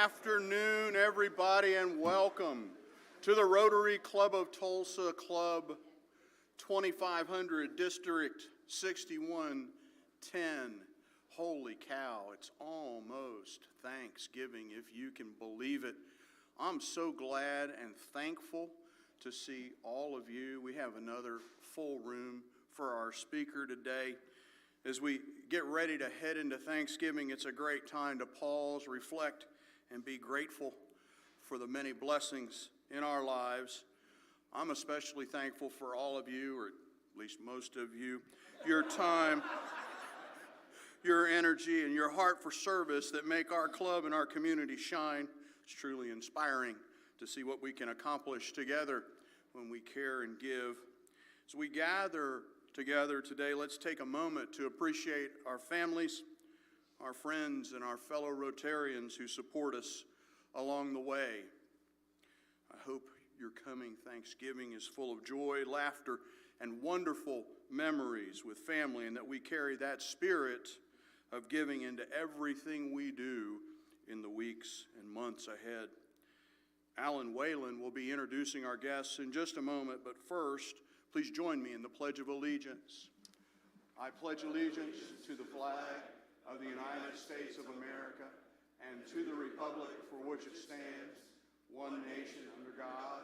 afternoon, everybody, and welcome to the Rotary Club of Tulsa, Club 2500, District 6110. Holy cow, it's almost Thanksgiving, if you can believe it. I'm so glad and thankful to see all of you. We have another full room for our speaker today. As we get ready to head into Thanksgiving, it's a great time to pause, reflect, and be grateful for the many blessings in our lives. I'm especially thankful for all of you, or at least most of you, your time, your energy, and your heart for service that make our club and our community shine. It's truly inspiring to see what we can accomplish together when we care and give. As we gather together today, let's take a moment to appreciate our families, our friends, and our fellow Rotarians who support us along the way. I hope your coming Thanksgiving is full of joy, laughter, and wonderful memories with family, and that we carry that spirit of giving into everything we do in the weeks and months ahead. Alan Whalen will be introducing our guests in just a moment, but first, please join me in the Pledge of Allegiance. I pledge allegiance to the flag of the United States of America and to the republic for which it stands, one nation under God,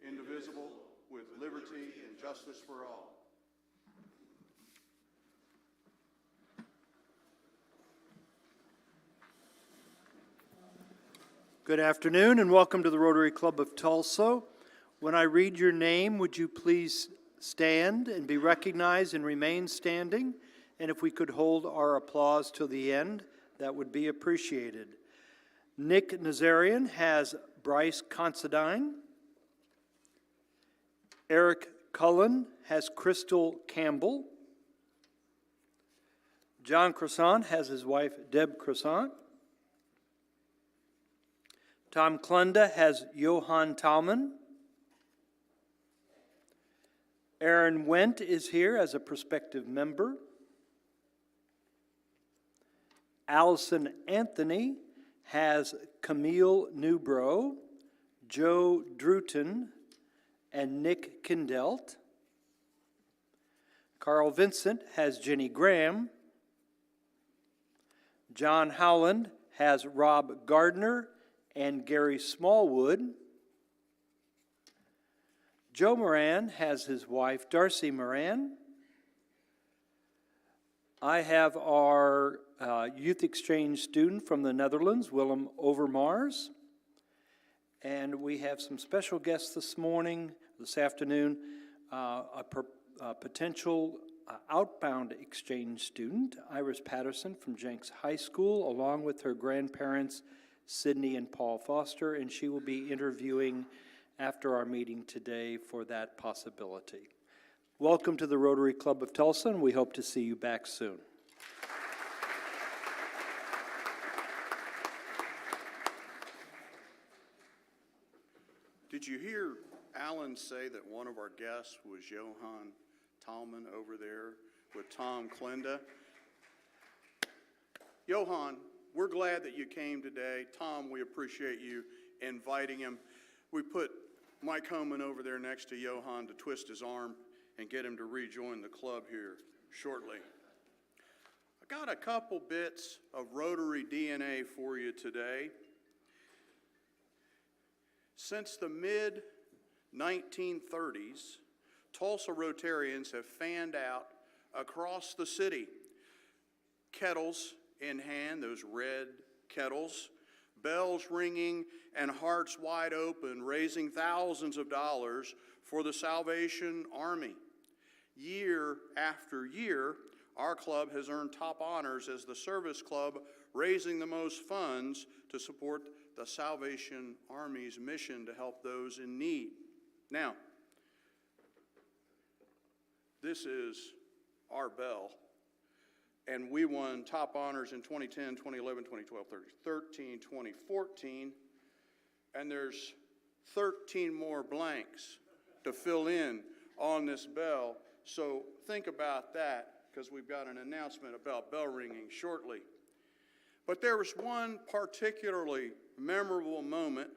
indivisible, with liberty and justice for all. Good afternoon and welcome to the Rotary Club of Tulsa. When I read your name, would you please stand and be recognized and remain standing? And if we could hold our applause till the end, that would be appreciated. Nick Nazarian has Bryce Considine. Eric Cullen has Crystal Campbell. John Croissant has his wife Deb Croissant. Tom Klunda has Johan Talman. Aaron Wendt is here as a prospective member. Allison Anthony has Camille Newbrough, Joe Druton, and Nick Kindelt. Carl Vincent has Jenny Graham. John Howland has Rob Gardner and Gary Smallwood. Joe Moran has his wife, Darcy Moran. I have our youth exchange student from the Netherlands, Willem Overmars. And we have some special guests this afternoon, a potential outbound exchange student, Iris Patterson from Jenks High School, along with her grandparents, Sydney and Paul Foster, and she will be interviewing after our meeting today for that possibility. Welcome to the Rotary Club of Tulsa, and we hope to see you back soon. Did you hear Alan say that one of our guests was Johan Talman over there with Tom Klunda? Johan, we're glad that you came today. Tom, we appreciate you inviting him. We put Mike Homan over there next to Johan to twist his arm and get him to rejoin the club here shortly. I got a couple bits of Rotary DNA for you today. Since the mid-1930s, Tulsa Rotarians have fanned out across the city, kettles in hand, those red kettles, bells ringing, and hearts wide open, raising thousands of dollars for the Salvation Army. Year after year, our club has earned top honors as the service club raising the most funds to support the Salvation Army's mission to help those in need. Now, this is our bell, and we won top honors in 2010, 2011, 2012, 2013, 2014, and there's 13 more blanks to fill in on this bell. So think about that, because we've got an announcement about bell ringing shortly. But there was one particularly memorable moment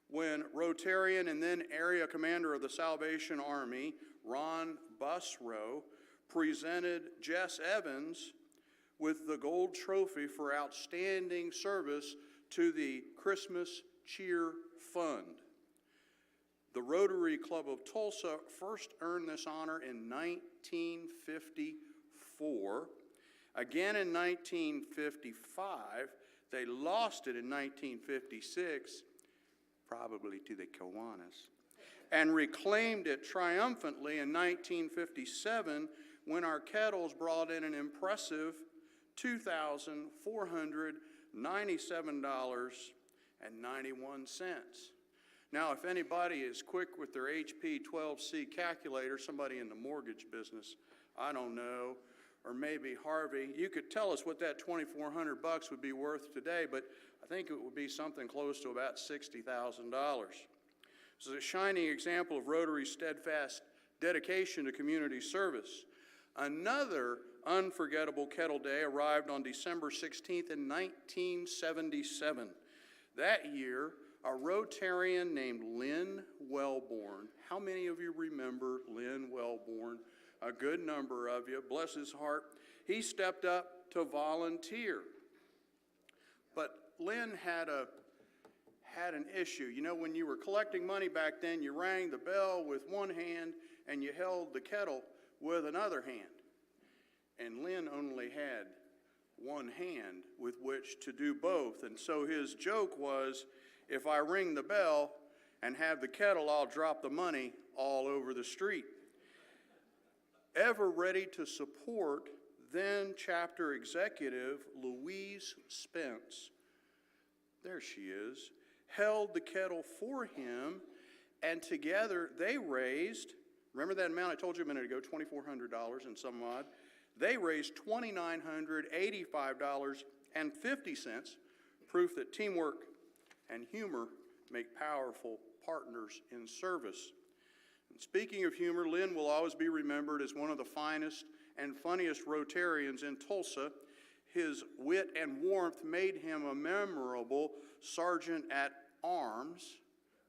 when Rotarian and then area commander of the Salvation Army, Ron Busrow, presented Jess Evans with the gold trophy for outstanding service to the Christmas Cheer Fund. The Rotary Club of Tulsa first earned this honor in 1954. Again in 1955, they lost it in 1956, probably to the Kiwanis, and reclaimed it triumphantly in 1957 when our Kettles brought in an impressive $2,497.91. Now, if anybody is quick with their HP 12C calculator, somebody in the mortgage business, I don't know, or maybe Harvey, you could tell us what that $2,400 would be worth today, but I think it would be something close to about $60,000. This is a shining example of Rotary's steadfast dedication to community service. Another unforgettable Kettle Day arrived on December 16th in 1977. That year, a Rotarian named Lynn Wellborn. How many of you remember Lynn Wellborn? A good number of you, bless his heart. He stepped up to volunteer. But Lynn had an issue. You know, when you were collecting money back then, you rang the bell with one hand and you held the kettle with another hand. And Lynn only had one hand with which to do both. And so his joke was, if I ring the bell and have the kettle, I'll drop the money all over the street. Ever ready to support then chapter executive Louise Spence, there she is, held the kettle for him, and together they raised, remember that amount I told you a minute ago, $2,400 and some odd, they raised $2,985.50, proof that teamwork and humor make powerful partners in service. And speaking of humor, Lynn will always be remembered as one of the finest and funniest Rotarians in Tulsa. His wit and warmth made him a memorable sergeant at arms,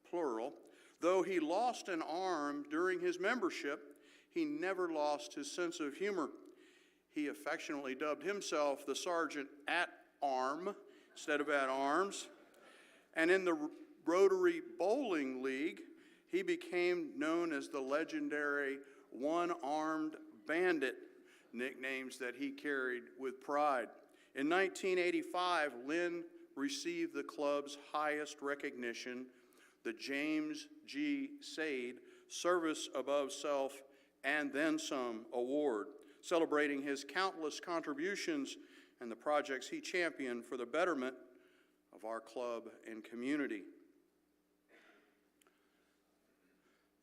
plural. Though he lost an arm during his membership, he never lost his sense of humor. He affectionately dubbed himself the sergeant at arm instead of at arms. And in the Rotary Bowling League, he became known as the legendary one-armed bandit, nicknames that he carried with pride. In 1985, Lynn received the club's highest recognition, the James G. Sade Service Above Self and Then Some Award, celebrating his countless contributions and the projects he championed for the betterment of our club and community.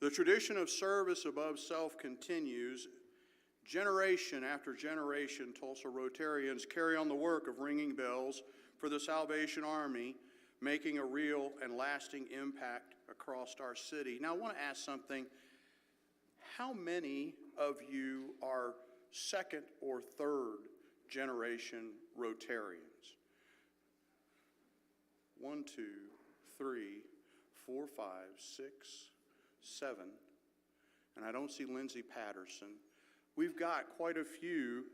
The tradition of service above self continues. Generation after generation, Tulsa Rotarians carry on the work of ringing bells for the Salvation Army, making a real and lasting impact across our city. Now, I want to ask something. How many of you are second or third generation Rotarians? 1, 2, 3, 4, 5, 6, 7. And I don't see Lindsay Patterson. We've got quite a few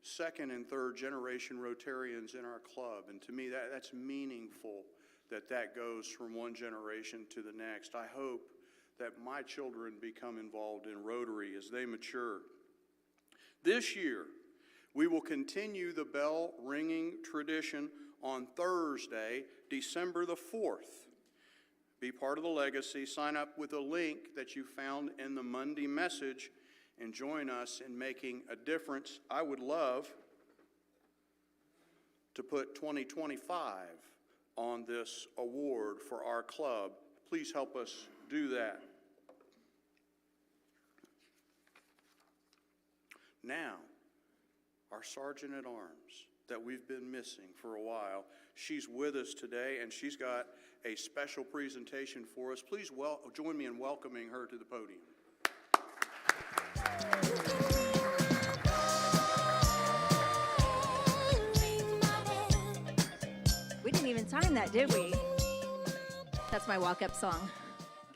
second and third generation Rotarians in our club. And to me, that's meaningful that goes from one generation to the next. I hope that my children become involved in Rotary as they mature. This year, we will continue the bell ringing tradition on Thursday, December the 4th. Be part of the legacy. Sign up with a link that you found in the Monday message and join us in making a difference. I would love to put 2025 on this award for our club. Please help us do that. Now, our Sergeant at Arms that we've been missing for a while, she's with us today and she's got a special presentation for us. Please join me in welcoming her to the podium. We didn't even time that, did we? That's my walk-up song.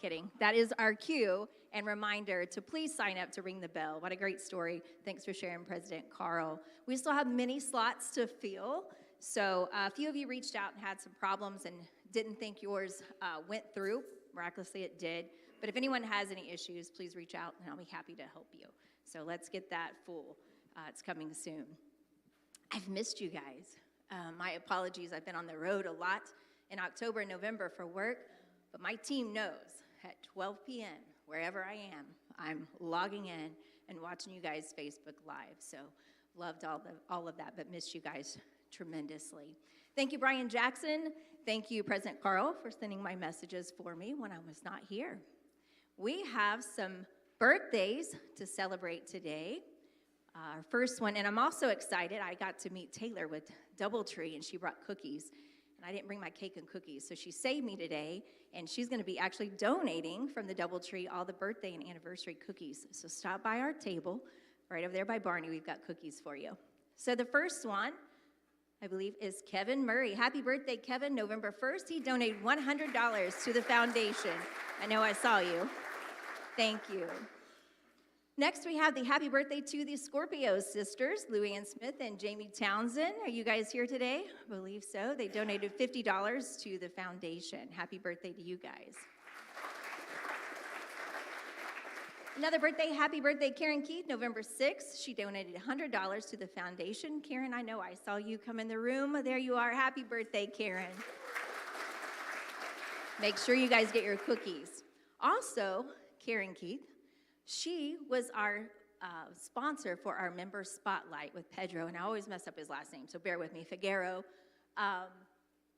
Kidding. That is our cue and reminder to please sign up to ring the bell. What a great story. Thanks for sharing, President Carl. We still have many slots to fill. So a few of you reached out and had some problems and didn't think yours went through. Miraculously, it did. But if anyone has any issues, please reach out and I'll be happy to help you. So let's get that full. It's coming soon. I've missed you guys. My apologies. I've been on the road a lot in October and November for work, but my team knows at 12 p.m., wherever I am, I'm logging in and watching you guys Facebook Live. So loved all of that, but missed you guys tremendously. Thank you, Brian Jackson. Thank you, President Carl, for sending my messages for me when I was not here. We have some birthdays to celebrate today. Our first one, and I'm also excited, I got to meet Taylor with DoubleTree, and she brought cookies. And I didn't bring my cake and cookies, so she saved me today, and she's going to be actually donating from the DoubleTree all the birthday and anniversary cookies. So stop by our table, right over there by Barney. We've got cookies for you. So the first one, I believe, is Kevin Murray. Happy birthday, Kevin. November 1st, he donated $100 to the foundation. I know I saw you. Thank you. Next, we have the happy birthday to the Scorpio sisters, Louie Ann Smith and Jamie Townsend. Are you guys here today? I believe so. They donated $50 to the foundation. Happy birthday to you guys. Another birthday, happy birthday, Karen Keith, November 6th. She donated $100 to the foundation. Karen, I know I saw you come in the room. There you are. Happy birthday, Karen. Make sure you guys get your cookies. Also, Karen Keith, she was our sponsor for our member spotlight with Pedro, and I always mess up his last name, so bear with me, Figueroa,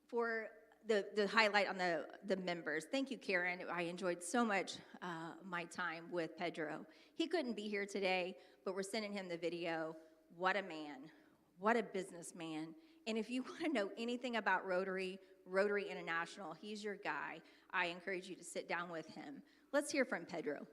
for the highlight on the members. Thank you, Karen. I enjoyed so much my time with Pedro. He couldn't be here today, but we're sending him the video. What a man. What a businessman. And if you want to know anything about Rotary International, he's your guy. I encourage you to sit down with him. Let's hear from Pedro.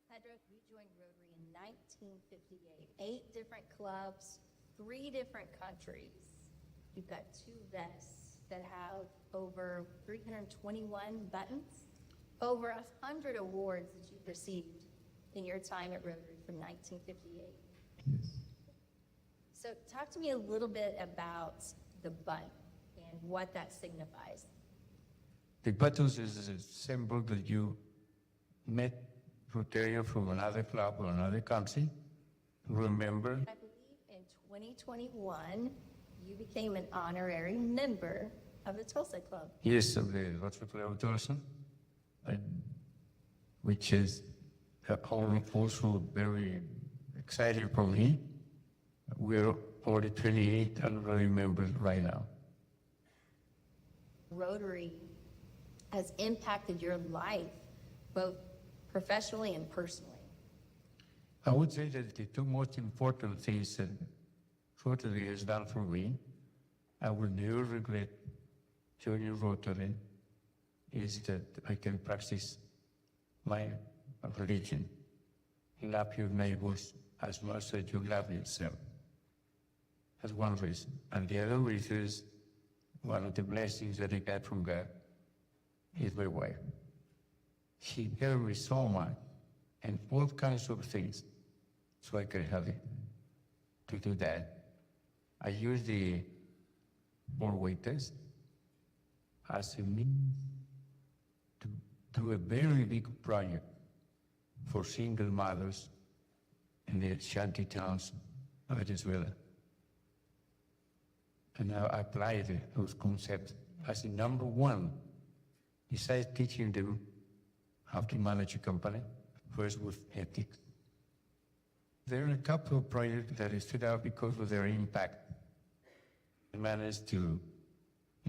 Pedro, we joined Rotary in 1958. 8 different clubs, 3 different countries. You've got 2 vests that have over 321 buttons, over 100 awards that you've received in your time at Rotary from 1958. Yes. So talk to me a little bit about the button and what that signifies. The buttons is a symbol that you met Rotarian from another club or another country. Remember, I believe in 2021, you became an honorary member of the Tulsa Club. yes, of the Rotary Club of Tulsa, which is also very exciting for me. We're already 28 honorary members right now. Rotary has impacted your life, both professionally and personally. I would say that the 2 most important things that Rotary has done for me, I will never regret joining Rotary, is that I can practice my religion. Love your neighbors as much as you love yourself. That's one reason. And the other reason is one of the blessings that I got from God is my wife. She gave me so much and all kinds of things so I could have it to do that. I use the 4-way test as a means to do a very big project for single mothers in the shanty towns of Venezuela. And I applied those concepts as the number one, besides teaching them how to manage a company, first with ethics. There are a couple of projects that stood out because of their impact. I managed to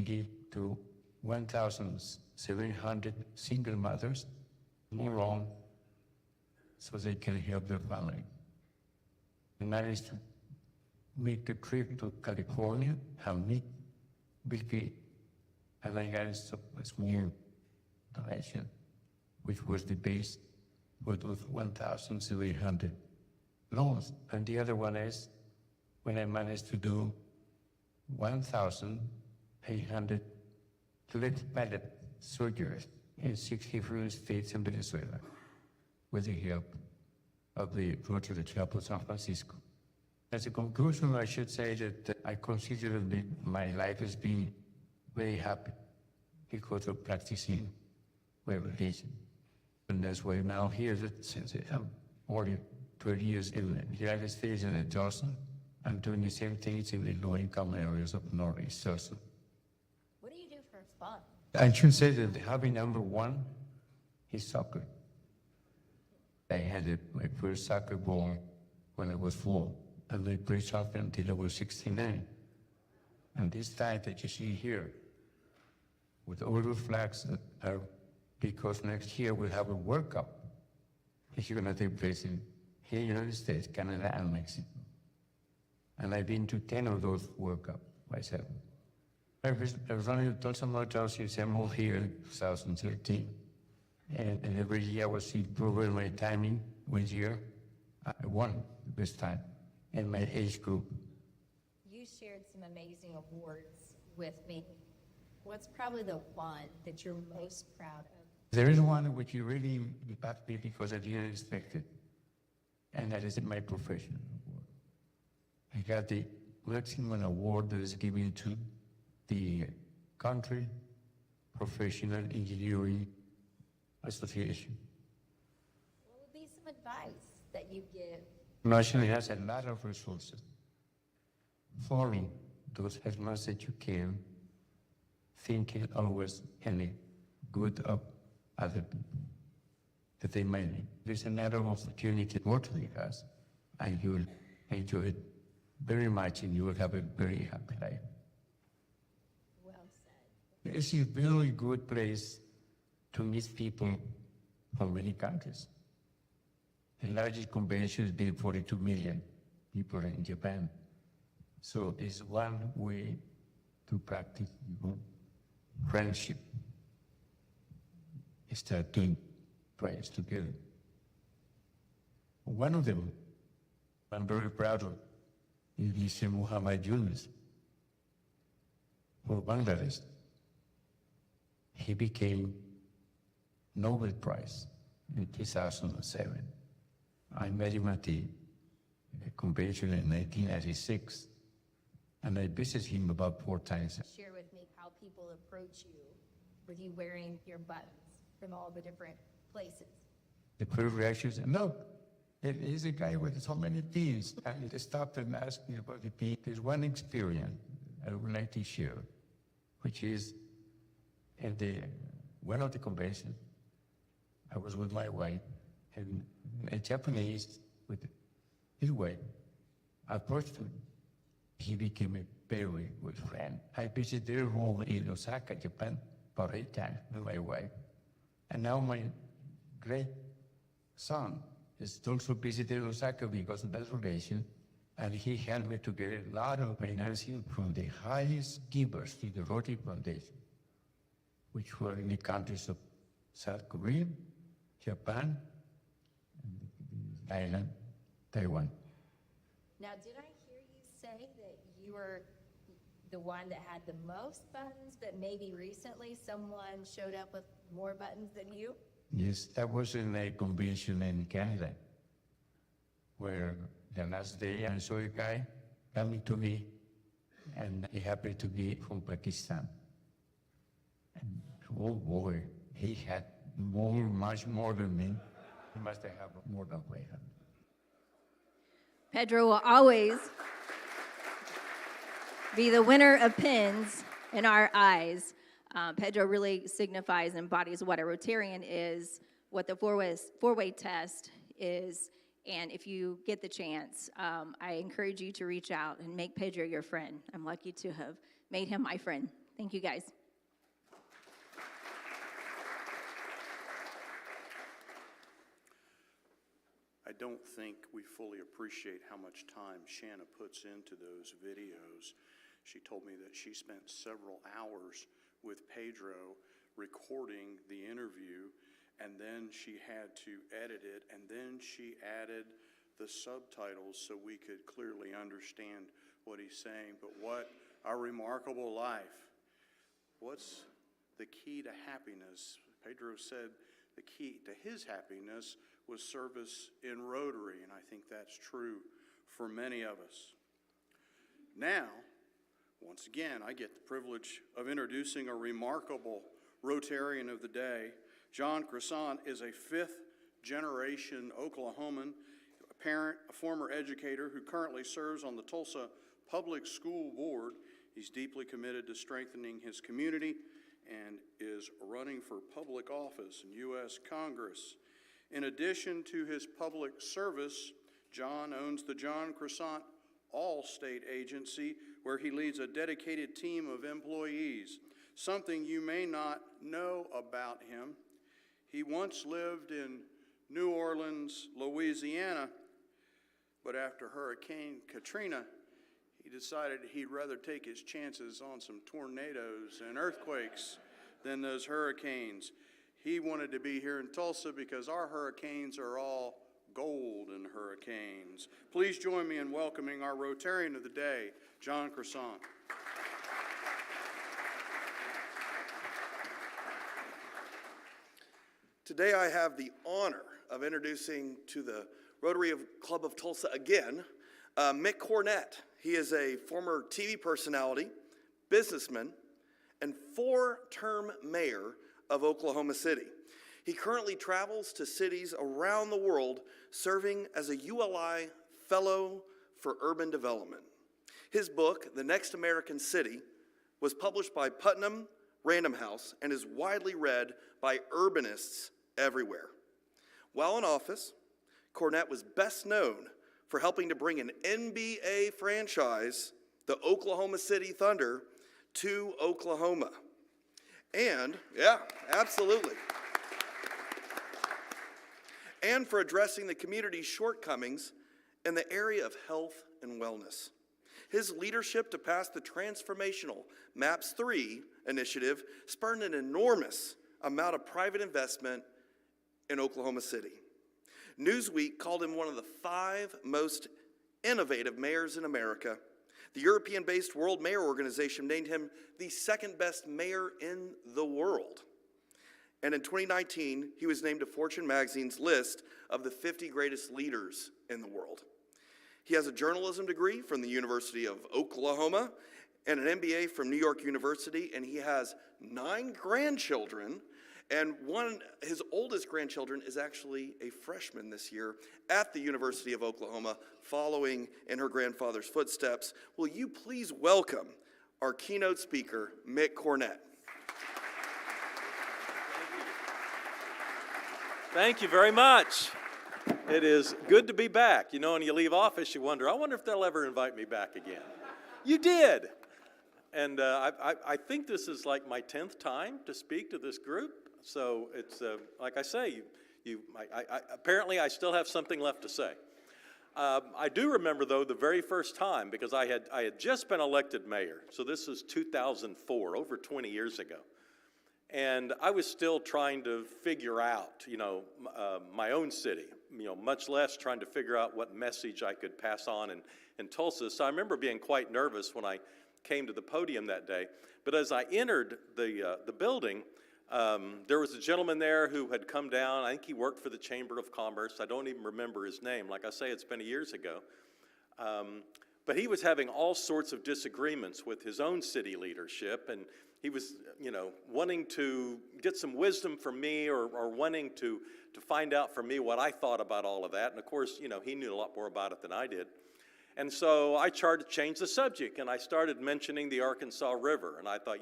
give to 1,700 single mothers more loan so they can help their family. I managed to make a trip to California and meet Bill Gates, and I had a small donation, which was the base for those 1,700 loans. And the other one is when I managed to do 1,800 pallet surgeries in 63 states in Venezuela with the help of the Rotary Chapel San Francisco. As a conclusion, I should say that I consider that my life has been very happy because of practicing my religion. And that's why now here, since I'm already 20 years in the United States and in Tulsa, I'm doing the same things in the low-income areas of Northeast Tulsa. What do you do for fun? I should say that the hobby number one is soccer. I had my first soccer ball when I was 4, and I played soccer until I was 69. And this tie that you see here, with all the flags that are, because next year we'll have a World Cup. It's going to take place in here in the United States, Canada, and Mexico. And I've been to 10 of those World Cups myself. I was running the Tulsa Motors since I moved here in 2013. And every year I was improving my timing. One year, I won the best time in my age group. You shared some amazing awards with me. What's probably the one that you're most proud of? There is one which you really impacted me because I didn't expect it, and that is my professional award. I got the maximum award that is given to the Country Professional Engineering Association. What would be some advice that you give? National has a lot of resources. Following those as much as you can, thinking always any good of other people that they might need. There's another opportunity Rotary has, and you will enjoy it very much, and you will have a very happy life. Well said. It's a very good place to meet people from many countries. The largest convention has been 42 million people in Japan. So it's one way to practice friendship. Start doing prayers together. One of them, I'm very proud of, is Mr. Muhammad Yunus for Bangladesh. He became Nobel Prize in 2007. I met him at the convention in 1996, and I visited him about 4 times. Share with me how people approach you with you wearing your buttons from all the different places. The first reaction is, no, he's a guy with so many teams. And they stopped and asked me about the team. There's one experience I would like to share, which is at one of the conventions, I was with my wife, and a Japanese with his wife approached me. He became a very good friend. I visited their home in Osaka, Japan, about 8 times with my wife. And now my great son is also visited Osaka because of that relation, and he helped me to get a lot of financing from the highest givers to the Rotary Foundation, which were in the countries of South Korea, Japan, Thailand, Taiwan. Now, did I hear you say that you were the one that had the most buttons, but maybe recently someone showed up with more buttons than you? Yes, that was in a convention in Canada, where the last day I saw a guy coming to me, and he happened to be from Pakistan. And oh boy, he had much more than me. He must have more than 500. Pedro will always be the winner of pins in our eyes. Pedro really signifies and embodies what a Rotarian is, what the four-way test is, and if you get the chance, I encourage you to reach out and make Pedro your friend. I'm lucky to have made him my friend. Thank you, guys. I don't think we fully appreciate how much time Shanna puts into those videos. She told me that she spent several hours with Pedro recording the interview, and then she had to edit it, and then she added the subtitles so we could clearly understand what he's saying. But what a remarkable life. What's the key to happiness? Pedro said the key to his happiness was service in Rotary, and I think that's true for many of us. Now, once again, I get the privilege of introducing a remarkable Rotarian of the day. John Croissant is a fifth-generation Oklahoman, a parent, a former educator who currently serves on the Tulsa Public School Board. He's deeply committed to strengthening his community and is running for public office in U.S. Congress. In addition to his public service, John owns the John Croissant All-State Agency, where he leads a dedicated team of employees. Something you may not know about him: he once lived in New Orleans, Louisiana, but after Hurricane Katrina, he decided he'd rather take his chances on some tornadoes and earthquakes than those hurricanes. He wanted to be here in Tulsa because our hurricanes are all golden hurricanes. Please join me in welcoming our Rotarian of the day, John Croissant. Today I have the honor of introducing to the Rotary Club of Tulsa again, Mick Cornett. He is a former TV personality, businessman, and four-term mayor of Oklahoma City. He currently travels to cities around the world serving as a ULI Fellow for Urban Development. His book, The Next American City, was published by Putnam Random House and is widely read by urbanists everywhere. While in office, Cornett was best known for helping to bring an NBA franchise, the Oklahoma City Thunder, to Oklahoma. And, yeah, absolutely. And for addressing the community's shortcomings in the area of health and wellness. His leadership to pass the transformational MAPS 3 initiative spurred an enormous amount of private investment in Oklahoma City. Newsweek called him one of the 5 most innovative mayors in America. The European-based World Mayor Organization named him the second best mayor in the world. And in 2019, he was named to Fortune magazine's list of the 50 greatest leaders in the world. He has a journalism degree from the University of Oklahoma and an MBA from New York University, and he has 9 grandchildren. And his oldest grandchildren is actually a freshman this year at the University of Oklahoma, following in her grandfather's footsteps. Will you please welcome our keynote speaker, Mick Cornett. Thank you very much. It is good to be back. You know, when you leave office, you wonder if they'll ever invite me back again. You did. And I think this is like my 10th time to speak to this group. So it's, like I say, apparently I still have something left to say. I do remember, though, the very first time, because I had just been elected mayor. So this is 2004, over 20 years ago. And I was still trying to figure out, my own city, much less trying to figure out what message I could pass on in Tulsa. So I remember being quite nervous when I came to the podium that day. But as I entered the building, there was a gentleman there who had come down. I think he worked for the Chamber of Commerce. I don't even remember his name. Like I say, it's been years ago. But he was having all sorts of disagreements with his own city leadership, and he was, wanting to get some wisdom from me or wanting to find out from me what I thought about all of that. And of course, he knew a lot more about it than I did. And so I tried to change the subject, and I started mentioning the Arkansas River. And I thought,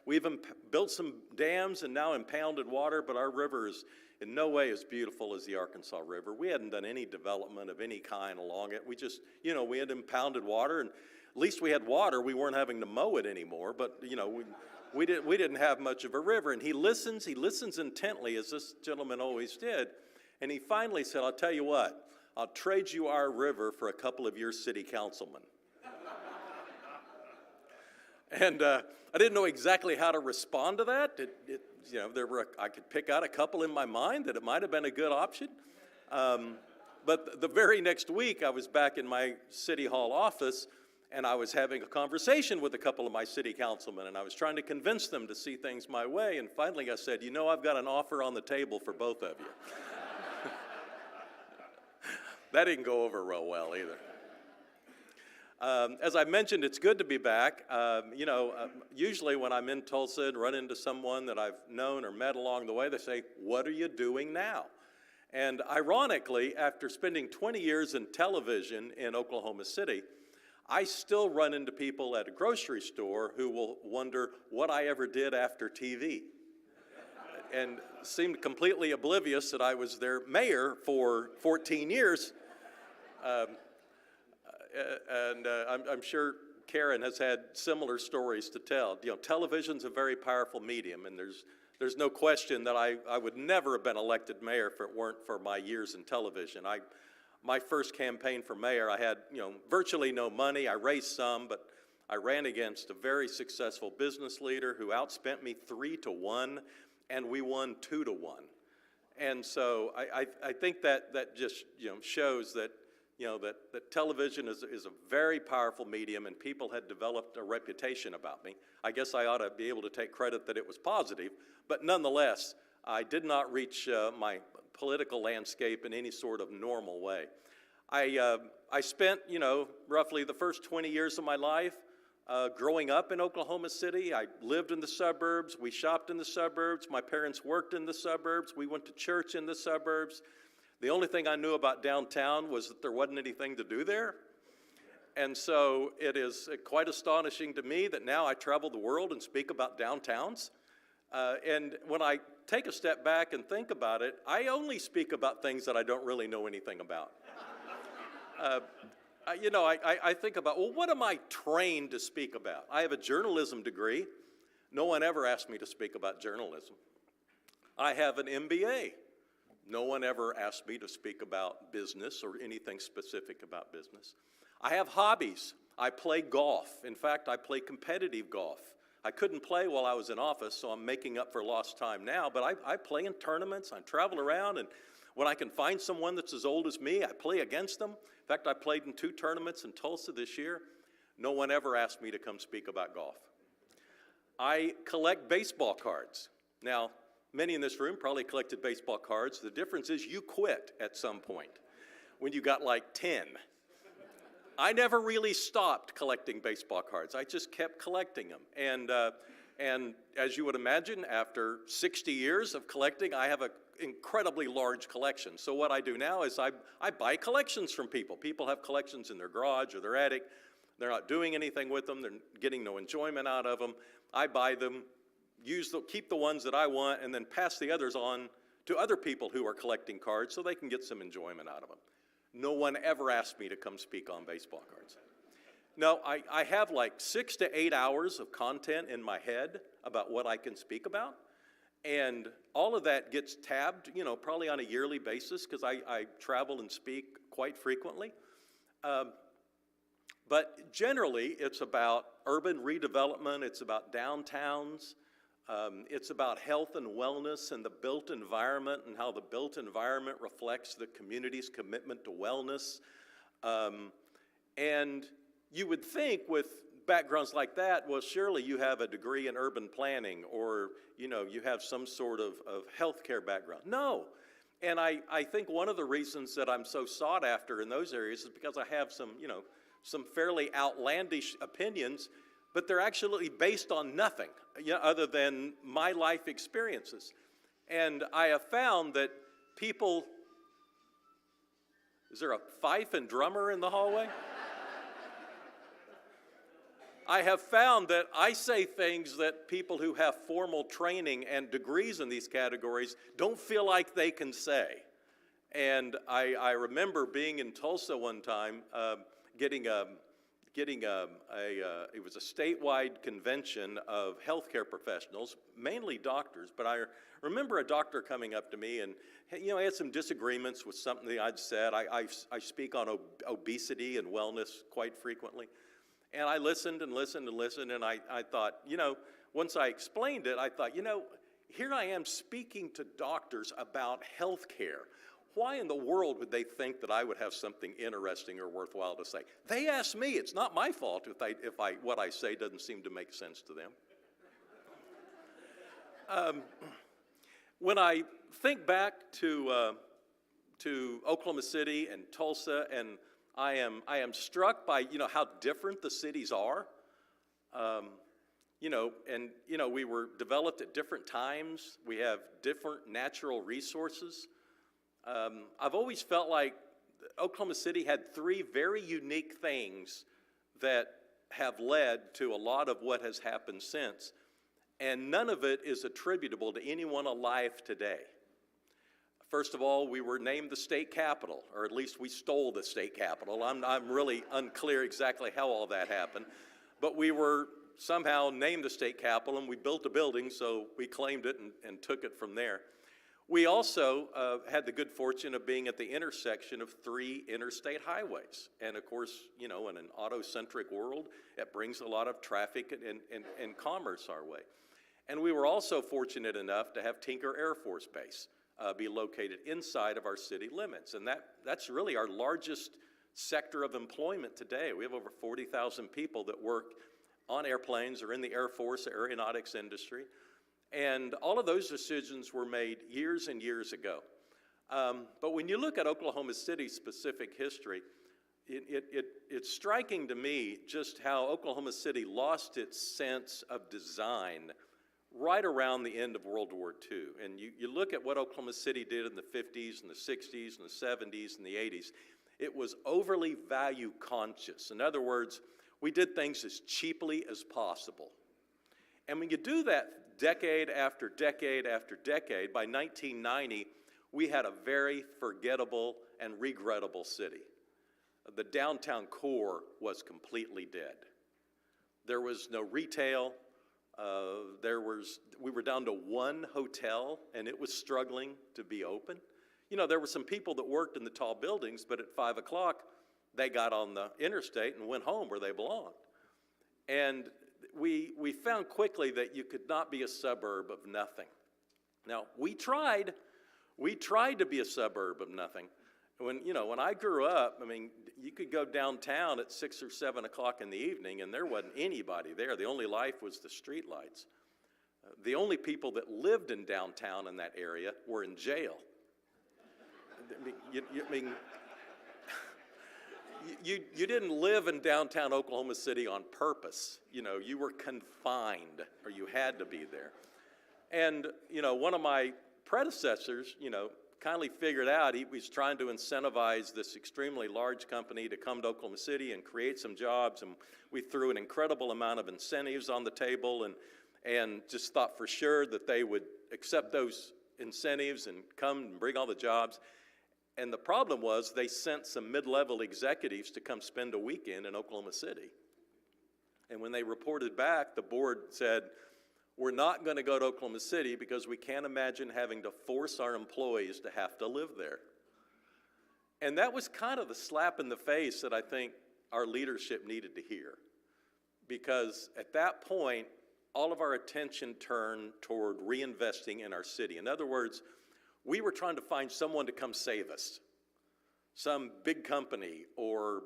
we've built some dams and now impounded water, but our river is in no way as beautiful as the Arkansas River. We hadn't done any development of any kind along it. We just, we had impounded water, and at least we had water. We weren't having to mow it anymore, but, we didn't have much of a river. And he listens intently, as this gentleman always did. And he finally said, I'll tell you what. I'll trade you our river for a couple of your city councilmen. And I didn't know exactly how to respond to that. I could pick out a couple in my mind that it might have been a good option. But the very next week, I was back in my city hall office, and I was having a conversation with a couple of my city councilmen, and I was trying to convince them to see things my way, and finally I said, you know, I've got an offer on the table for both of you. That didn't go over real well either. As I mentioned, it's good to be back. Usually when I'm in Tulsa and run into someone that I've known or met along the way, they say, what are you doing now? And ironically, after spending 20 years in television in Oklahoma City, I still run into people at a grocery store who will wonder what I ever did after TV. And seemed completely oblivious that I was their mayor for 14 years. I'm sure Karen has had similar stories to tell. You know, television's a very powerful medium, and there's no question that I would never have been elected mayor if it weren't for my years in television. My first campaign for mayor, I had, virtually no money. I raised some, but I ran against a very successful business leader who outspent me 3-1, and we won 2-1. And so I think that just, shows that, that television is a very powerful medium, and people had developed a reputation about me. I guess I ought to be able to take credit that it was positive, but nonetheless, I did not reach my political landscape in any sort of normal way. I spent, roughly the first 20 years of my life growing up in Oklahoma City. I lived in the suburbs. We shopped in the suburbs. My parents worked in the suburbs. We went to church in the suburbs. The only thing I knew about downtown was that there wasn't anything to do there. And so it is quite astonishing to me that now I travel the world and speak about downtowns. And when I take a step back and think about it, I only speak about things that I don't really know anything about. I think about, well, what am I trained to speak about? I have a journalism degree. No one ever asked me to speak about journalism. I have an MBA. No one ever asked me to speak about business or anything specific about business. I have hobbies. I play golf. In fact, I play competitive golf. I couldn't play while I was in office, so I'm making up for lost time now, but I play in tournaments. I travel around, and when I can find someone that's as old as me, I play against them. In fact, I played in 2 tournaments in Tulsa this year. No one ever asked me to come speak about golf. I collect baseball cards. Now, many in this room probably collected baseball cards. The difference is you quit at some point when you got like 10. I never really stopped collecting baseball cards. I just kept collecting them. And as you would imagine, after 60 years of collecting, I have an incredibly large collection. So what I do now is I buy collections from people. People have collections in their garage or their attic. They're not doing anything with them. They're getting no enjoyment out of them. I buy them, keep the ones that I want, and then pass the others on to other people who are collecting cards so they can get some enjoyment out of them. No one ever asked me to come speak on baseball cards. No, I have like 6 to 8 hours of content in my head about what I can speak about. And all of that gets tabbed, probably on a yearly basis because I travel and speak quite frequently. But generally, it's about urban redevelopment. It's about downtowns. It's about health and wellness and the built environment and how the built environment reflects the community's commitment to wellness. And you would think with backgrounds like that, well, surely you have a degree in urban planning or, you have some sort of healthcare background. No. And I think one of the reasons that I'm so sought after in those areas is because I have some fairly outlandish opinions, but they're actually based on nothing other than my life experiences. And I have found that people, is there a fife and drummer in the hallway? I have found that I say things that people who have formal training and degrees in these categories don't feel like they can say. And I remember being in Tulsa one time, it was a statewide convention of healthcare professionals, mainly doctors, but I remember a doctor coming up to me and, I had some disagreements with something that I'd said. I speak on obesity and wellness quite frequently. And I listened and listened and listened, and I thought, once I explained it, I thought, here I am speaking to doctors about healthcare. why in the world would they think that I would have something interesting or worthwhile to say? They ask me. It's not my fault if what I say doesn't seem to make sense to them. When I think back to Oklahoma City and Tulsa, and I am struck by how different the cities are. We were developed at different times. We have different natural resources. I've always felt like Oklahoma City had three very unique things that have led to a lot of what has happened since, and none of it is attributable to anyone alive today. First of all, we were named the state capital, or at least we stole the state capital. I'm really unclear exactly how all that happened, but we were somehow named the state capital, and we built a building, so we claimed it and took it from there. We also had the good fortune of being at the intersection of three interstate highways. And of course, in an auto-centric world, it brings a lot of traffic and commerce our way. And we were also fortunate enough to have Tinker Air Force Base be located inside of our city limits. And that's really our largest sector of employment today. We have over 40,000 people that work on airplanes or in the Air Force, aeronautics industry. And all of those decisions were made years and years ago. But when you look at Oklahoma City's specific history, it's striking to me just how Oklahoma City lost its sense of design right around the end of World War II. And you look at what Oklahoma City did in the 50s and the 60s and the 70s and the 80s, it was overly value conscious. In other words, we did things as cheaply as possible. And when you do that decade after decade after decade, by 1990, we had a very forgettable and regrettable city. The downtown core was completely dead. There was no retail. We were down to one hotel, and it was struggling to be open. There were some people that worked in the tall buildings, but at 5 o'clock, they got on the interstate and went home where they belonged. And we found quickly that you could not be a suburb of nothing. Now, we tried to be a suburb of nothing. When I grew up, you could go downtown at 6 or 7 o'clock in the evening and there wasn't anybody there. The only life was the street lights. The only people that lived in downtown in that area were in jail. You didn't live in downtown Oklahoma City on purpose. You were confined, or you had to be there. And, one of my predecessors, kindly figured out he was trying to incentivize this extremely large company to come to Oklahoma City and create some jobs. And we threw an incredible amount of incentives on the table and just thought for sure that they would accept those incentives and come and bring all the jobs. And the problem was they sent some mid-level executives to come spend a weekend in Oklahoma City. And when they reported back, the board said, we're not going to go to Oklahoma City because we can't imagine having to force our employees to have to live there. And that was kind of the slap in the face that I think our leadership needed to hear. Because at that point, all of our attention turned toward reinvesting in our city. In other words, we were trying to find someone to come save us, some big company or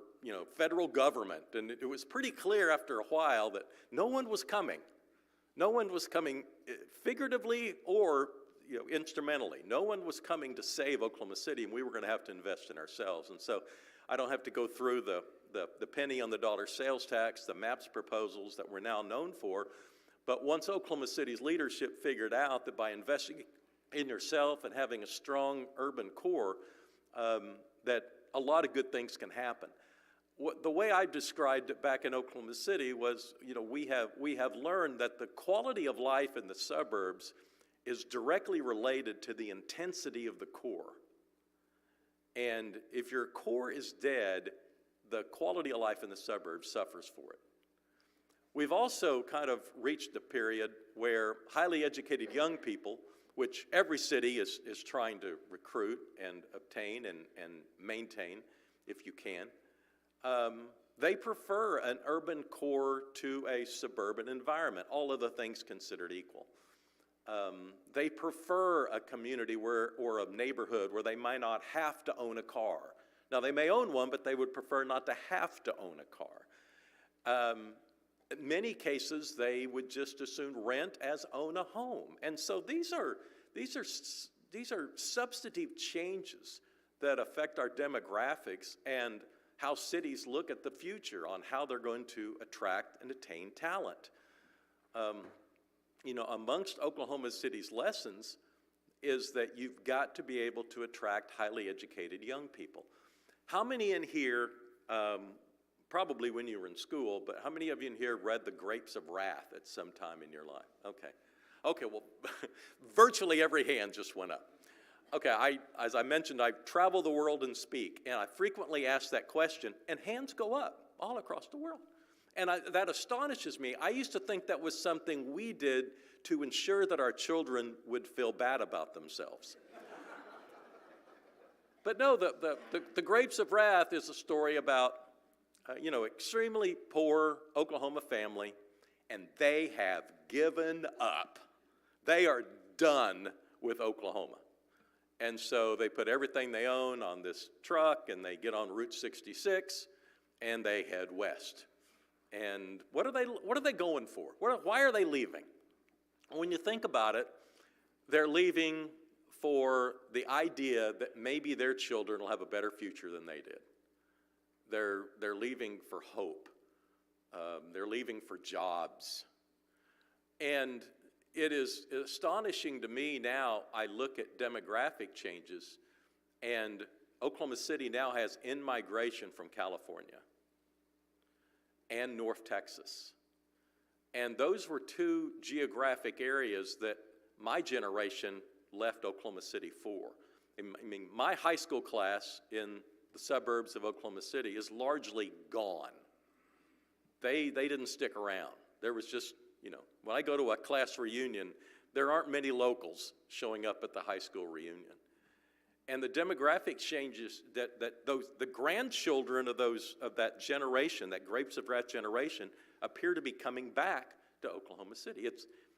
federal government. And it was pretty clear after a while that no one was coming. No one was coming figuratively or instrumentally. No one was coming to save Oklahoma City, and we were going to have to invest in ourselves. And so I don't have to go through the penny on the dollar sales tax, the MAPS proposals that we're now known for. But once Oklahoma City's leadership figured out that by investing in yourself and having a strong urban core, that a lot of good things can happen. The way I described it back in Oklahoma City was, we have learned that the quality of life in the suburbs is directly related to the intensity of the core. And if your core is dead, the quality of life in the suburbs suffers for it. We've also kind of reached a period where highly educated young people, which every city is trying to recruit and obtain and maintain if you can, they prefer an urban core to a suburban environment, all other things considered equal. They prefer a community or a neighborhood where they might not have to own a car. Now, they may own one, but they would prefer not to have to own a car. In many cases, they would just as soon rent as own a home. And so these are substantive changes that affect our demographics and how cities look at the future on how they're going to attract and attain talent. Amongst Oklahoma City's lessons is that you've got to be able to attract highly educated young people. How many in here, probably when you were in school, but how many of you in here read The Grapes of Wrath at some time in your life? Okay, well, virtually every hand just went up. Okay, as I mentioned, I travel the world and speak, and I frequently ask that question, and hands go up all across the world. And that astonishes me. I used to think that was something we did to ensure that our children would feel bad about themselves. But no, the Grapes of Wrath is a story about, extremely poor Oklahoma family, and they have given up. They are done with Oklahoma. And so they put everything they own on this truck, and they get on Route 66, and they head west. And what are they going for? Why are they leaving? When you think about it, they're leaving for the idea that maybe their children will have a better future than they did. They're leaving for hope. They're leaving for jobs. And it is astonishing to me now. I look at demographic changes, and Oklahoma City now has in-migration from California and North Texas. And those were two geographic areas that my generation left Oklahoma City for. I mean, my high school class in the suburbs of Oklahoma City is largely gone. They didn't stick around. There was just, when I go to a class reunion, there aren't many locals showing up at the high school reunion. And the demographic changes the grandchildren of that generation, that Grapes of Wrath generation, appear to be coming back to Oklahoma City.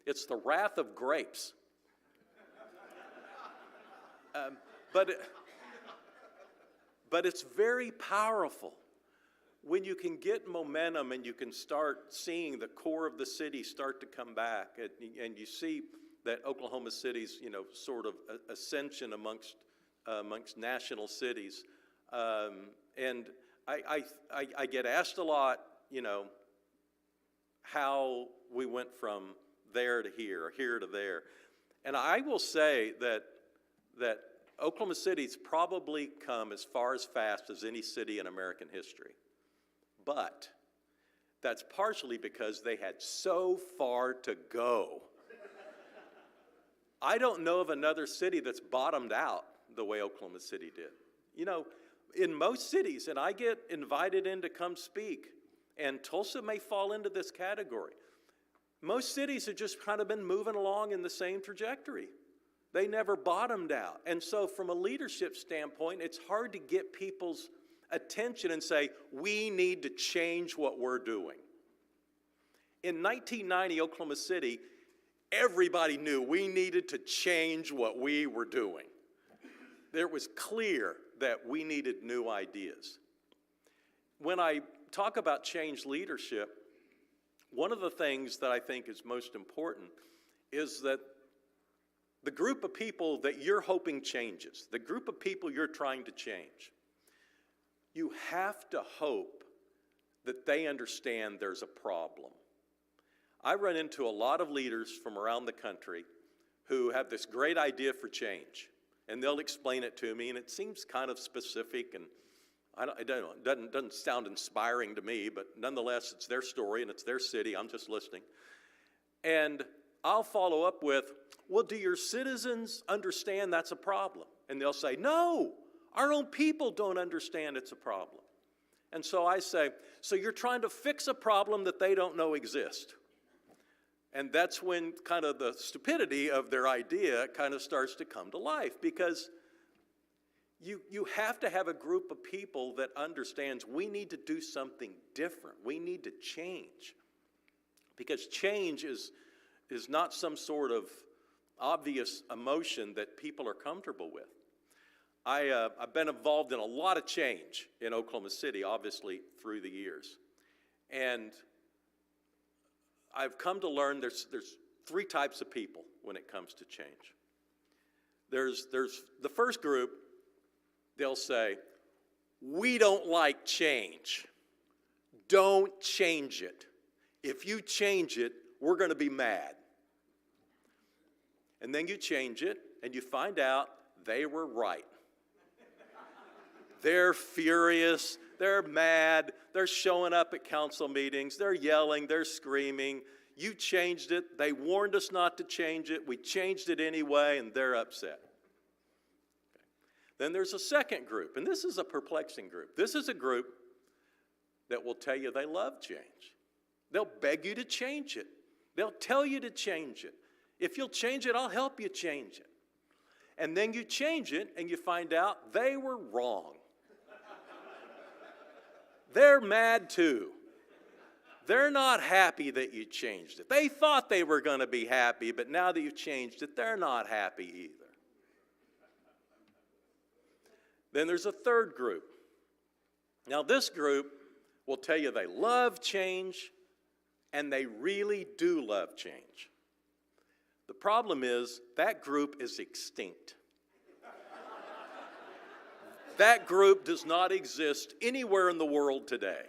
It's the wrath of grapes. But it's very powerful when you can get momentum and you can start seeing the core of the city start to come back, and you see that Oklahoma City's sort of ascension amongst national cities. And I get asked a lot, how we went from there to here, or here to there. And I will say that Oklahoma City's probably come as far as fast as any city in American history. But that's partially because they had so far to go. I don't know of another city that's bottomed out the way Oklahoma City did. In most cities, and I get invited in to come speak, and Tulsa may fall into this category. Most cities have just kind of been moving along in the same trajectory. They never bottomed out. And so from a leadership standpoint, it's hard to get people's attention and say, we need to change what we're doing. In 1990, Oklahoma City, everybody knew we needed to change what we were doing. It was clear that we needed new ideas. When I talk about change leadership, one of the things that I think is most important is that the group of people that you're hoping changes, the group of people you're trying to change, you have to hope that they understand there's a problem. I run into a lot of leaders from around the country who have this great idea for change, and they'll explain it to me, and it seems kind of specific, and it doesn't sound inspiring to me, but nonetheless, it's their story and it's their city. I'm just listening. And I'll follow up with, well, do your citizens understand that's a problem? And they'll say, no, our own people don't understand it's a problem. And so I say, so you're trying to fix a problem that they don't know exists. And that's when kind of the stupidity of their idea kind of starts to come to life, because you have to have a group of people that understands we need to do something different. We need to change. Because change is not some sort of obvious emotion that people are comfortable with. I've been involved in a lot of change in Oklahoma City, obviously, through the years. And I've come to learn there's three types of people when it comes to change. There's the first group, they'll say, we don't like change. Don't change it. If you change it, we're going to be mad. And then you change it, and you find out they were right. They're furious, they're mad, they're showing up at council meetings, they're yelling, they're screaming. You changed it, they warned us not to change it, we changed it anyway, and they're upset. Okay. Then there's a second group, and this is a perplexing group. This is a group that will tell you they love change. They'll beg you to change it. They'll tell you to change it. If you'll change it, I'll help you change it. And then you change it, and you find out they were wrong. They're mad too. They're not happy that you changed it. They thought they were going to be happy, but now that you've changed it, they're not happy either. Then there's a third group. Now, this group will tell you they love change, and they really do love change. The problem is that group is extinct. That group does not exist anywhere in the world today.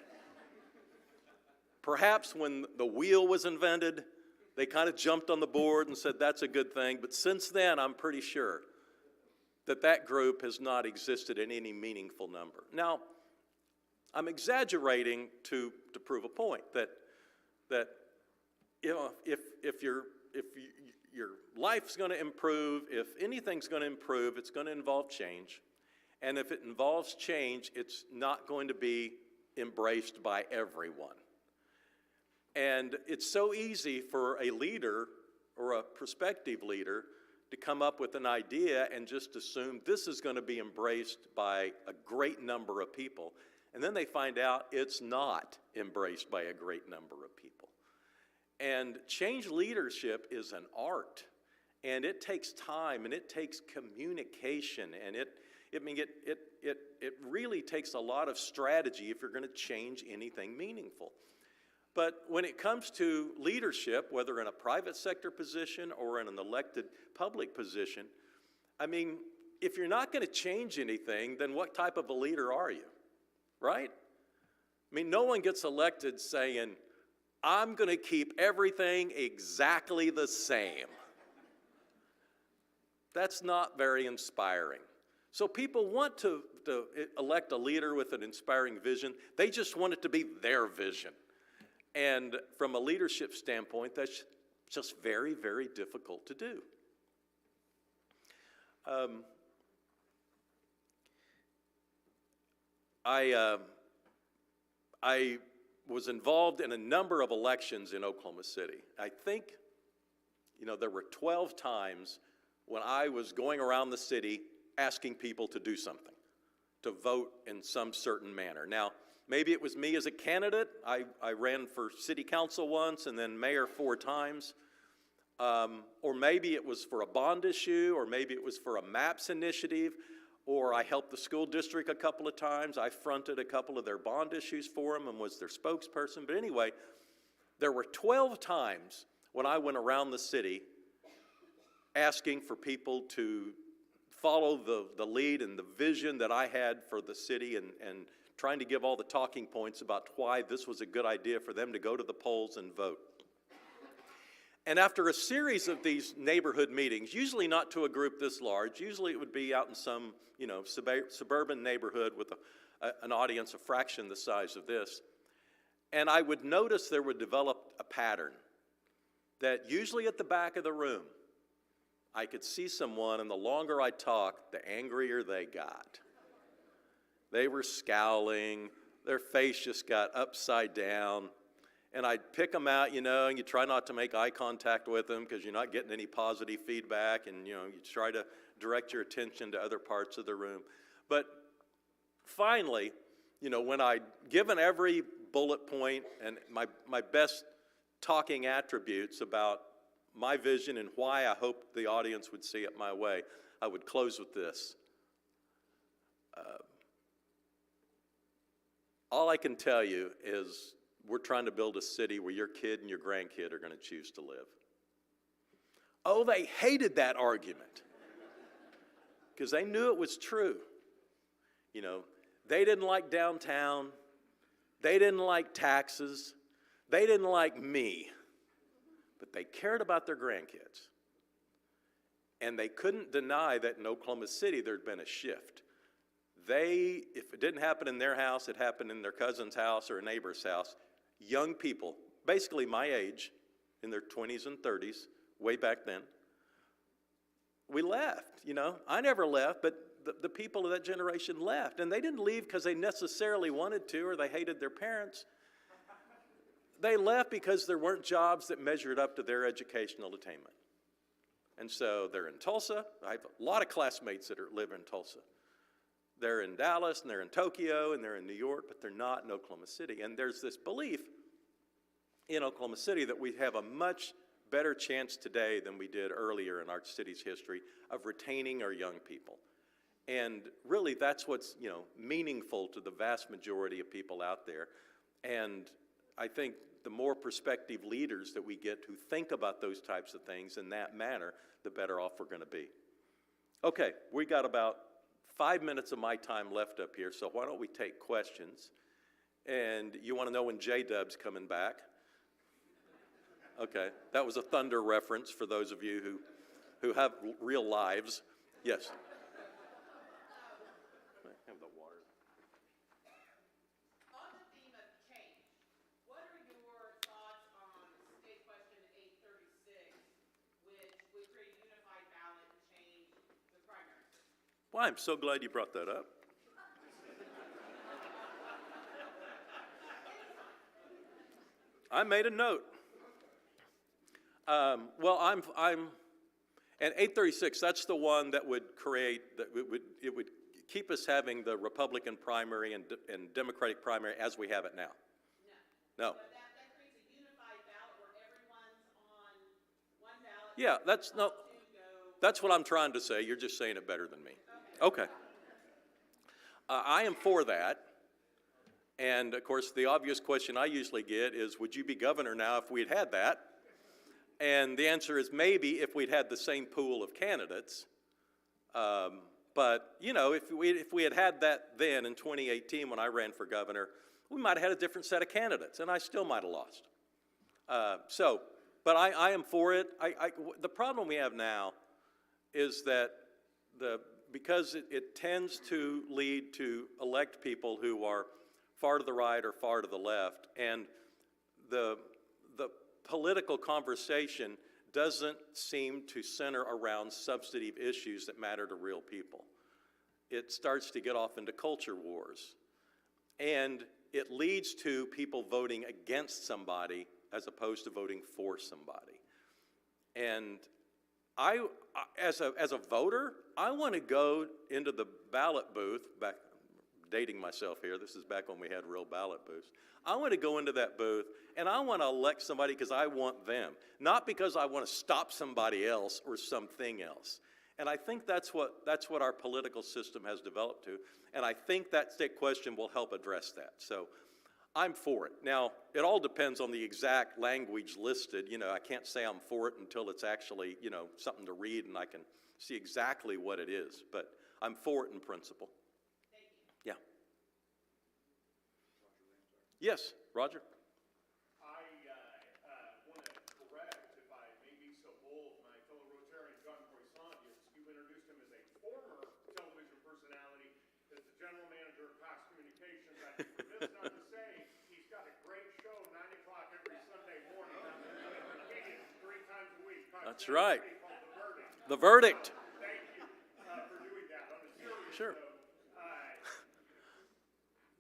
Perhaps when the wheel was invented, they kind of jumped on the board and said that's a good thing, but since then I'm pretty sure that that group has not existed in any meaningful number. Now, I'm exaggerating to prove a point that you know, if your life's going to improve, if anything's going to improve, it's going to involve change. And if it involves change, it's not going to be embraced by everyone. And it's so easy for a leader or a prospective leader to come up with an idea and just assume this is going to be embraced by a great number of people. And then they find out it's not embraced by a great number of people. And change leadership is an art, and it takes time, and it takes communication, and it really takes a lot of strategy if you're going to change anything meaningful. But when it comes to leadership, whether in a private sector position or in an elected public position, I mean, if you're not going to change anything, then what type of a leader are you, right? I mean, no one gets elected saying, I'm going to keep everything exactly the same. That's not very inspiring. So people want to elect a leader with an inspiring vision. They just want it to be their vision. And from a leadership standpoint, that's just very, very difficult to do. I was involved in a number of elections in Oklahoma City. I think, there were 12 times when I was going around the city asking people to do something, to vote in some certain manner. Now, maybe it was me as a candidate. I ran for city council once and then mayor 4 times. Or maybe it was for a bond issue, or maybe it was for a MAPS initiative, or I helped the school district a couple of times. I fronted a couple of their bond issues for them and was their spokesperson. But anyway, there were 12 times when I went around the city asking for people to follow the lead and the vision that I had for the city, and trying to give all the talking points about why this was a good idea for them to go to the polls and vote. And after a series of these neighborhood meetings, usually not to a group this large, usually it would be out in some suburban neighborhood with an audience a fraction the size of this, and I would notice there would develop a pattern that usually at the back of the room, I could see someone, and the longer I talked, the angrier they got. They were scowling, their face just got upside down, and I'd pick them out, and you try not to make eye contact with them because you're not getting any positive feedback, and you try to direct your attention to other parts of the room. But finally, when I'd given every bullet point and my best talking attributes about my vision and why I hope the audience would see it my way, I would close with this. All I can tell you is we're trying to build a city where your kid and your grandkid are going to choose to live. Oh, they hated that argument because they knew it was true. You know, they didn't like downtown. They didn't like taxes. They didn't like me. But they cared about their grandkids. And they couldn't deny that in Oklahoma City there'd been a shift. If it didn't happen in their house, it happened in their cousin's house or a neighbor's house. Young people, basically my age, in their 20s and 30s, way back then, we left, you know. I never left, but the people of that generation left. And they didn't leave because they necessarily wanted to or they hated their parents. They left because there weren't jobs that measured up to their educational attainment. And so they're in Tulsa. I have a lot of classmates that live in Tulsa. They're in Dallas, and they're in Tokyo, and they're in New York, but they're not in Oklahoma City. And there's this belief in Oklahoma City that we have a much better chance today than we did earlier in our city's history of retaining our young people. And really, that's what's, you know, meaningful to the vast majority of people out there. And I think the more prospective leaders that we get who think about those types of things in that manner, the better off we're going to be. Okay, we got about 5 minutes of my time left up here, so why don't we take questions? And you want to know when J-Dub's coming back? Okay, that was a Thunder reference for those of you who have real lives. Yes. Have the water. On the theme of change, what are your thoughts on State Question 836, which would create a unified ballot and change the primary system? Well, I'm so glad you brought that up. I made a note. And 836, that's the one that would create, it would keep us having the Republican primary and Democratic primary as we have it now. No. So that creates a unified ballot where everyone's on one ballot. Yeah, that's what I'm trying to say. You're just saying it better than me. Okay. I am for that. And of course, the obvious question I usually get is, would you be governor now if we'd had that? And the answer is maybe if we'd had the same pool of candidates. But, you know, if we had had that then in 2018 when I ran for governor, we might have had a different set of candidates, and I still might have lost. But I am for it. The problem we have now is that because it tends to lead to elect people who are far to the right or far to the left, and the political conversation doesn't seem to center around substantive issues that matter to real people. It starts to get off into culture wars. And it leads to people voting against somebody as opposed to voting for somebody. And as a voter, I want to go into the ballot booth, back dating myself here, this is back when we had real ballot booths. I want to go into that booth and I want to elect somebody because I want them, not because I want to stop somebody else or something else. And I think that's what our political system has developed to, and I think that state question will help address that. So I'm for it. Now, it all depends on the exact language listed. You know, I can't say I'm for it until it's actually, you know, something to read and I can see exactly what it is, but I'm for it in principle. Yeah. Yes, Roger. I want to correct, if I may be so bold, my fellow Rotarian John Croissant. You introduced him as a former television personality, as the general manager of Cox Communications. I'd be remiss not to say he's got a great show, 9 o'clock every Sunday morning. He is 3 times a week. Cox That's right. called The Verdict. Thank you for doing that. On a serious Sure. note,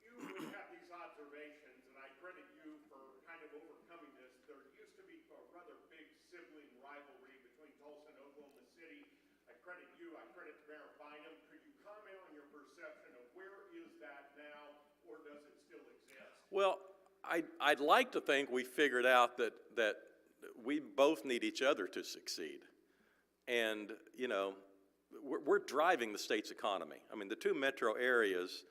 you would have these observations, and I credit you for kind of overcoming this. There used to be a rather big sibling rivalry between Tulsa and Oklahoma City. I credit you, I credit Mayor Bynum. Could you comment on your perception of where is that now, or does it still exist? Well, I'd like to think we figured out that we both need each other to succeed. And, you know, we're driving the state's economy. I mean, the two metro areas,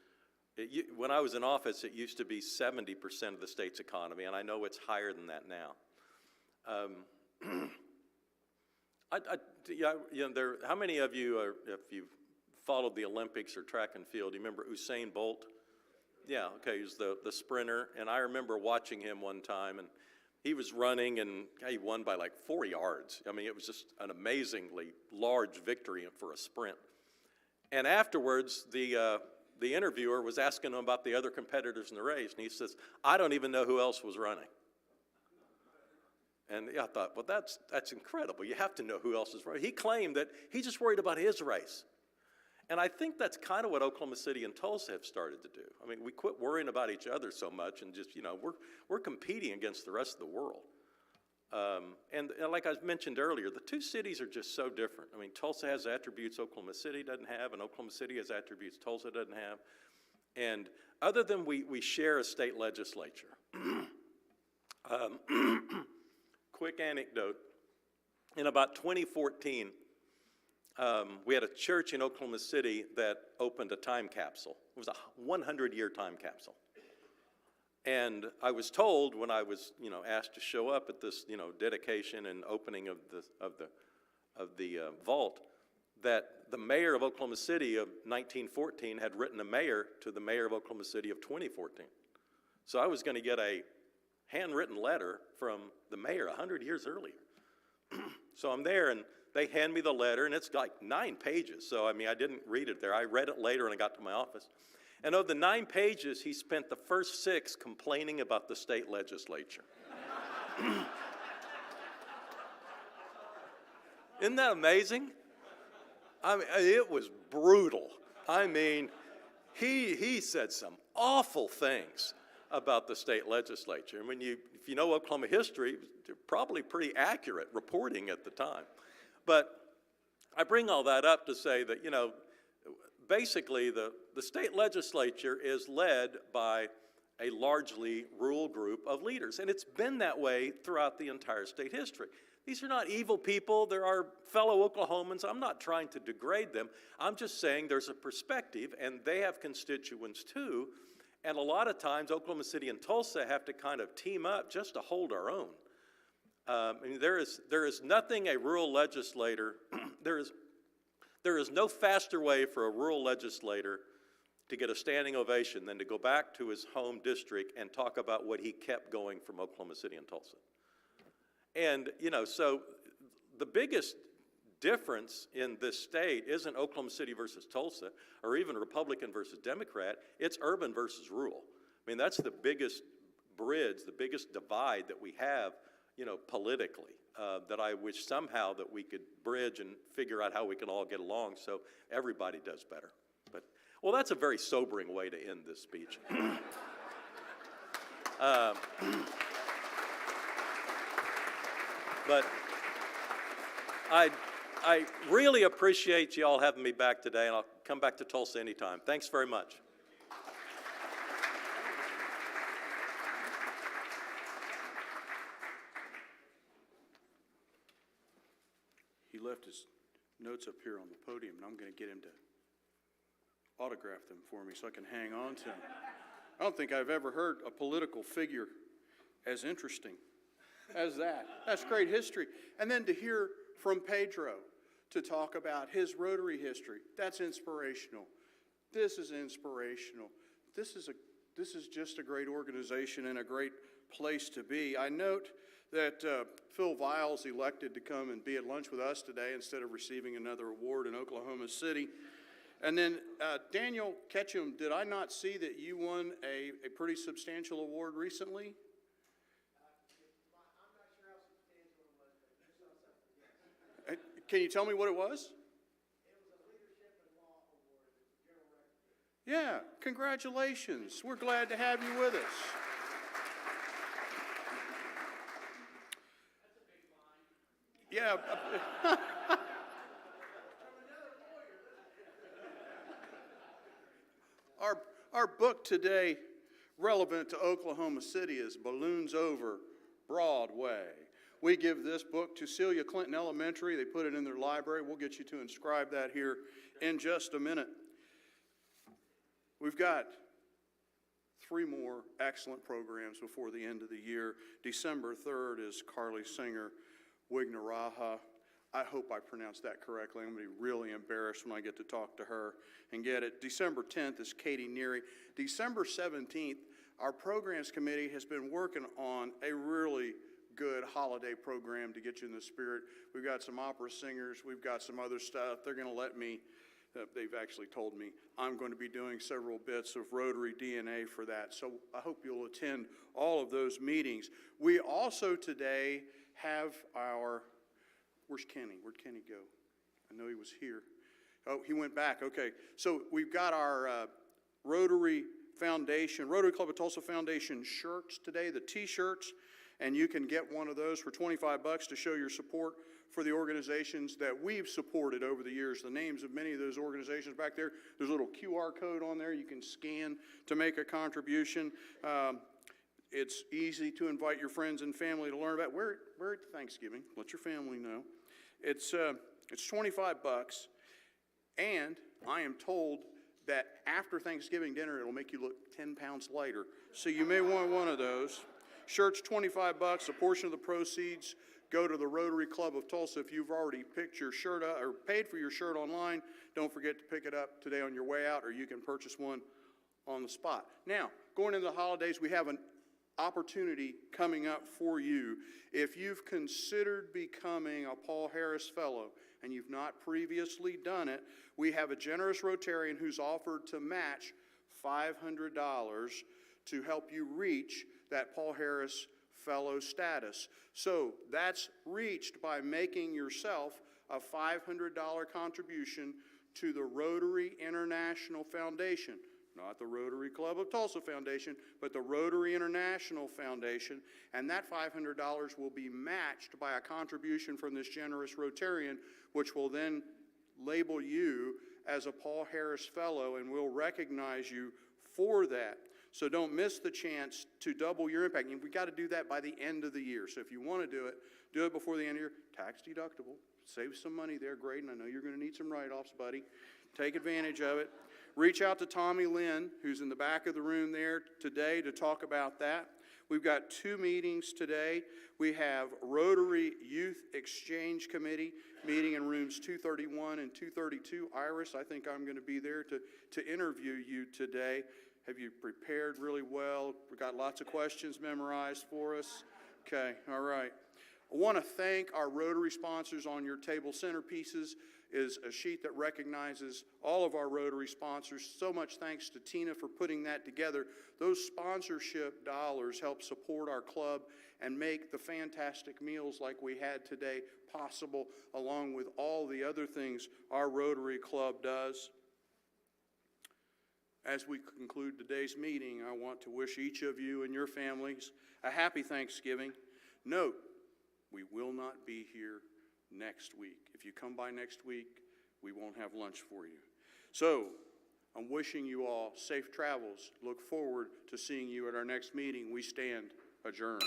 when I was in office, it used to be 70% of the state's economy, and I know it's higher than that now. How many of you, if you've followed the Olympics or track and field, do you remember Usain Bolt? Yeah, okay, he was the sprinter, and I remember watching him one time, and he was running, and he won by like 4 yards. I mean, it was just an amazingly large victory for a sprint. And afterwards, the interviewer was asking him about the other competitors in the race, and he says, "I don't even know who else was running." And I thought, well, that's incredible. You have to know who else is running. He claimed that he just worried about his race. And I think that's kind of what Oklahoma City and Tulsa have started to do. I mean, we quit worrying about each other so much and just, you know, we're competing against the rest of the world. And like I mentioned earlier, the two cities are just so different. I mean, Tulsa has attributes Oklahoma City doesn't have, and Oklahoma City has attributes Tulsa doesn't have. And other than we share a state legislature, quick anecdote, in about 2014, we had a church in Oklahoma City that opened a time capsule. It was a 100-year time capsule. And I was told when I was, you know, asked to show up at this, you know, dedication and opening of the vault, that the mayor of Oklahoma City of 1914 had written a mayor to the mayor of Oklahoma City of 2014. So I was going to get a handwritten letter from the mayor 100 years earlier. So I'm there, and they hand me the letter, and it's like 9 pages. So, I mean, I didn't read it there. I read it later when I got to my office. And of the 9 pages, he spent the first 6 complaining about the state legislature. Isn't that amazing? I mean, it was brutal. I mean, he said some awful things about the state legislature. I mean, if you know Oklahoma history, they're probably pretty accurate reporting at the time. But I bring all that up to say that, you know, basically the state legislature is led by a largely rural group of leaders, and it's been that way throughout the entire state history. These are not evil people. They're our fellow Oklahomans. I'm not trying to degrade them. I'm just saying there's a perspective, and they have constituents too. And a lot of times, Oklahoma City and Tulsa have to kind of team up just to hold our own. I mean, there is nothing a rural legislator, there is no faster way for a rural legislator to get a standing ovation than to go back to his home district and talk about what he kept going from Oklahoma City and Tulsa. And, you know, so the biggest difference in this state isn't Oklahoma City versus Tulsa or even Republican versus Democrat. It's urban versus rural. I mean, that's the biggest bridge, the biggest divide that we have, you know, politically, that I wish somehow that we could bridge and figure out how we can all get along so everybody does better. But, well, that's a very sobering way to end this speech. But I really appreciate you all having me back today, and I'll come back to Tulsa anytime. Thanks very much. He left his notes up here on the podium, and I'm going to get him to autograph them for me so I can hang on to them. I don't think I've ever heard a political figure as interesting as that. That's great history. And then to hear from Pedro to talk about his Rotary history, that's inspirational. This is inspirational. This is just a great organization and a great place to be. I note that Phil Viles elected to come and be at lunch with us today instead of receiving another award in Oklahoma City. And then Daniel Ketchum, did I not see that you won a pretty substantial award recently? I'm not sure how substantial it was, but you saw something, yes. Can you tell me what it was? It was a Leadership in Law Award, general recognition. Yeah, congratulations. We're glad to have you with us. That's a big line. Yeah. Our book today, relevant to Oklahoma City, is Balloons Over Broadway. We give this book to Celia Clinton Elementary. They put it in their library. We'll get you to inscribe that here in just a minute. We've got 3 more excellent programs before the end of the year. December 3rd is Carly Singer Wignaraha. I hope I pronounced that correctly. I'm going to be really embarrassed when I get to talk to her and get it. December 10th is Katie Neary. December 17th, our programs committee has been working on a really good holiday program to get you in the spirit. We've got some opera singers. We've got some other stuff. They're going to let me, they've actually told me, I'm going to be doing several bits of Rotary DNA for that. So I hope you'll attend all of those meetings. We also today have our, where's Kenny? Where'd Kenny go? I know he was here. Oh, he went back. Okay. So we've got our Rotary Foundation, Rotary Club of Tulsa Foundation shirts today, the T-shirts, and you can get one of those for $25 to show your support for the organizations that we've supported over the years. The names of many of those organizations back there, there's a little QR code on there you can scan to make a contribution. It's easy to invite your friends and family to learn about. We're at Thanksgiving. Let your family know. It's $25, and I am told that after Thanksgiving dinner, it'll make you look 10 pounds lighter. So you may want one of those. Shirt's $25. A portion of the proceeds go to the Rotary Club of Tulsa. If you've already picked your shirt up or paid for your shirt online, don't forget to pick it up today on your way out, or you can purchase one on the spot. Now, going into the holidays, we have an opportunity coming up for you. If you've considered becoming a Paul Harris Fellow and you've not previously done it, we have a generous Rotarian who's offered to match $500 to help you reach that Paul Harris Fellow status. So that's reached by making yourself a $500 contribution to the Rotary International Foundation. Not the Rotary Club of Tulsa Foundation, but the Rotary International Foundation, and that $500 will be matched by a contribution from this generous Rotarian, which will then label you as a Paul Harris Fellow, and we'll recognize you for that. So don't miss the chance to double your impact. And we've got to do that by the end of the year. So if you want to do it before the end of the year. Tax deductible. Save some money there, Graydon. I know you're going to need some write-offs, buddy. Take advantage of it. Reach out to Tommy Lynn, who's in the back of the room there today, to talk about that. We've got 2 meetings today. We have Rotary Youth Exchange Committee meeting in rooms 231 and 232. Iris, I think I'm going to be there to interview you today. Have you prepared really well? We've got lots of questions memorized for us. Okay, all right. I want to thank our Rotary sponsors. On your table centerpieces is a sheet that recognizes all of our Rotary sponsors. So much thanks to Tina for putting that together. Those sponsorship dollars help support our club and make the fantastic meals like we had today possible, along with all the other things our Rotary Club does. As we conclude today's meeting, I want to wish each of you and your families a happy Thanksgiving. Note, we will not be here next week. If you come by next week, we won't have lunch for you. So, I'm wishing you all safe travels. Look forward to seeing you at our next meeting. We stand adjourned.